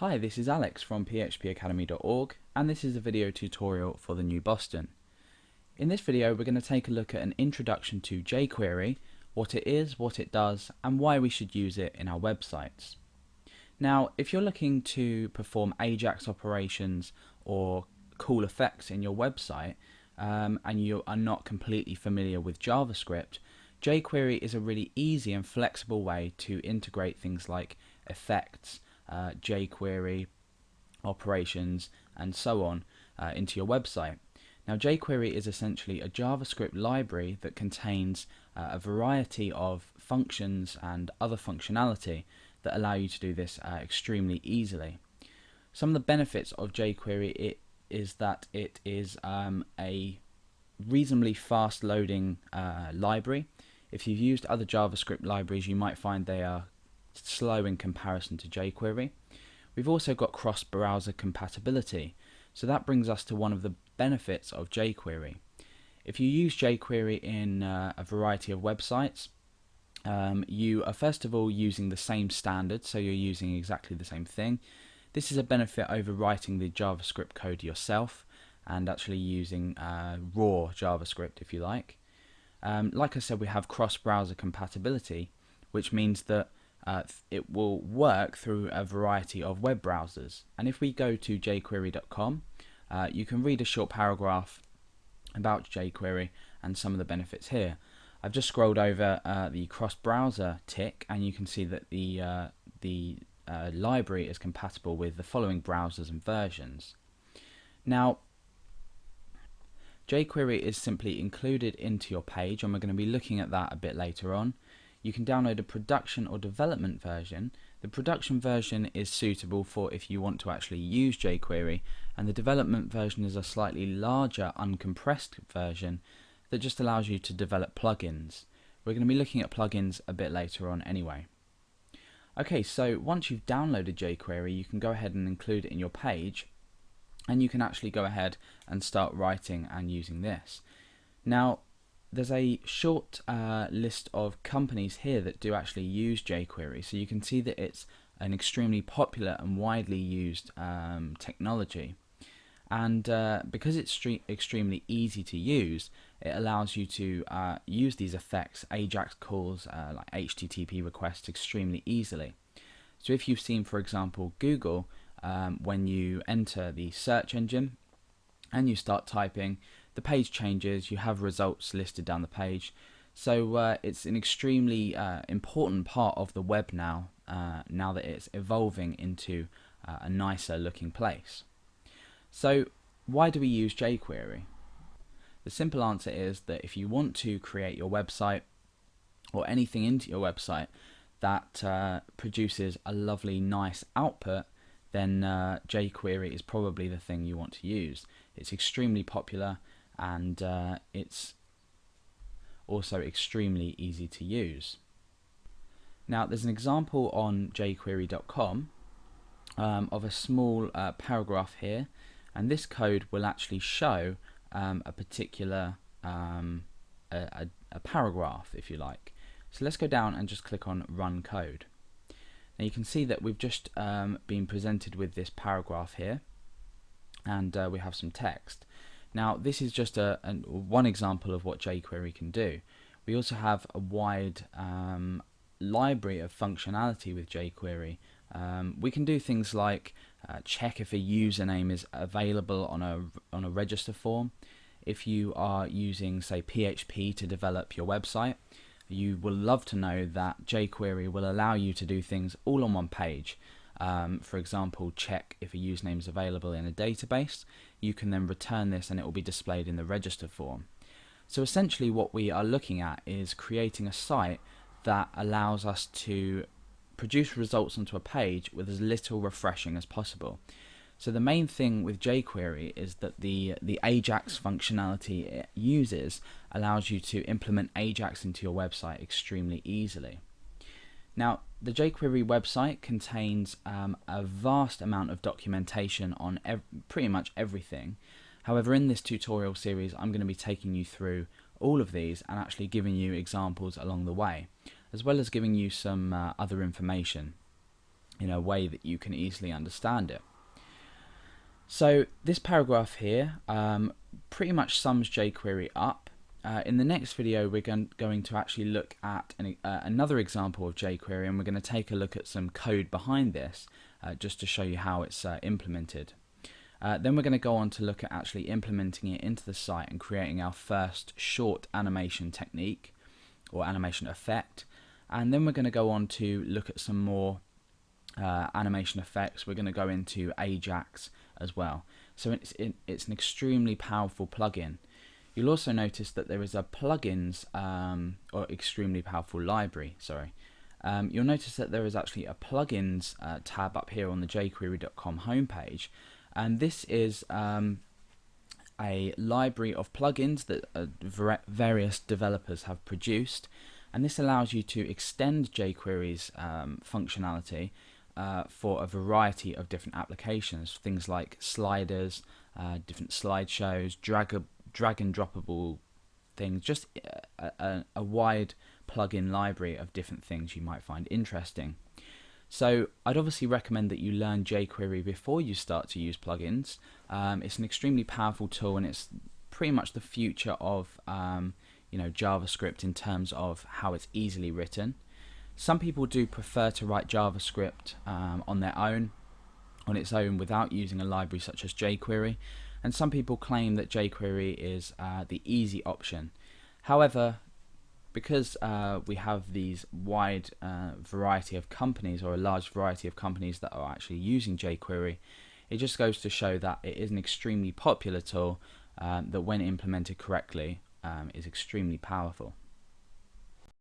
Hi, this is Alex from phpacademy.org, and this is a video tutorial for the new Boston. In this video we're going to take a look at an introduction to jQuery, what it is, what it does, and why we should use it in our websites. Now, if you're looking to perform AJAX operations or cool effects in your website, and you are not completely familiar with JavaScript, jQuery is a really easy and flexible way to integrate things like effects, jQuery, operations, and so on into your website. Now, jQuery is essentially a JavaScript library that contains a variety of functions and other functionality that allow you to do this extremely easily. Some of the benefits of jQuery is that it is a reasonably fast loading library. If you've used other JavaScript libraries, you might find they are slow in comparison to jQuery. We've also got cross-browser compatibility, so that brings us to one of the benefits of jQuery. If you use jQuery in a variety of websites, you are first of all using the same standard, so you're using exactly the same thing. This is a benefit over writing the JavaScript code yourself and actually using raw JavaScript, if you like. Like I said, we have cross-browser compatibility, which means that it will work through a variety of web browsers. And if we go to jQuery.com, you can read a short paragraph about jQuery and some of the benefits here. I've just scrolled over the cross-browser tick, and you can see that the library is compatible with the following browsers and versions. Now, jQuery is simply included into your page, and we're going to be looking at that a bit later on. You can download a production or development version. The production version is suitable for if you want to actually use jQuery, and the development version is a slightly larger uncompressed version that just allows you to develop plugins. We're going to be looking at plugins a bit later on anyway. Okay, so once you've downloaded jQuery, you can go ahead and include it in your page, and you can actually go ahead and start writing and using this. Now, there's a short list of companies here that do actually use jQuery, so you can see that it's an extremely popular and widely used technology. And because it's extremely easy to use, it allows you to use these effects, AJAX calls, like HTTP requests, extremely easily. So if you've seen, for example, Google, when you enter the search engine and you start typing, the page changes, you have results listed down the page. So it's an extremely important part of the web now, now that it's evolving into a nicer looking place. So why do we use jQuery? The simple answer is that if you want to create your website or anything into your website that produces a lovely nice output, then jQuery is probably the thing you want to use. It's extremely popular, and it's also extremely easy to use. Now, there's an example on jQuery.com of a small paragraph here, and this code will actually show a particular a paragraph, if you like. So let's go down and just click on Run Code. Now you can see that we've just been presented with this paragraph here, and we have some text. Now, this is just one example of what jQuery can do. We also have a wide library of functionality with jQuery. We can do things like check if a username is available on a register form. If you are using, say, PHP to develop your website, you will love to know that jQuery will allow you to do things all on one page. For example, check if a username is available in a database. You can then return this and it will be displayed in the register form. So essentially what we are looking at is creating a site that allows us to produce results onto a page with as little refreshing as possible. So the main thing with jQuery is that the AJAX functionality it uses allows you to implement AJAX into your website extremely easily. Now, the jQuery website contains a vast amount of documentation on pretty much everything. However, in this tutorial series, I'm going to be taking you through all of these and actually giving you examples along the way, as well as giving you some other information. in a way that you can easily understand it. So this paragraph here pretty much sums jQuery up. In the next video we're going to actually look at another example of jQuery, and we're going to take a look at some code behind this just to show you how it's implemented. Then we're going to go on to look at actually implementing it into the site and creating our first short animation technique or animation effect. And then we're going to go on to look at some more animation effects. We're going to go into Ajax as well. So it's an extremely powerful plugin. You'll also notice that there is a plugins or extremely powerful library. Sorry. You'll notice that there is actually a plugins tab up here on the jQuery.com homepage, and this is a library of plugins that various developers have produced, and this allows you to extend jQuery's functionality for a variety of different applications, things like sliders, different slideshows, drag and droppable things, just a wide plugin library of different things you might find interesting. So I'd obviously recommend that you learn jQuery before you start to use plugins. It's an extremely powerful tool, and it's pretty much the future of JavaScript in terms of how it's easily written. Some people do prefer to write JavaScript on its own without using a library such as jQuery, and some people claim that jQuery is the easy option. However, because we have these wide variety of companies, or a large variety of companies that are actually using jQuery, it just goes to show that it is an extremely popular tool that when implemented correctly is extremely powerful.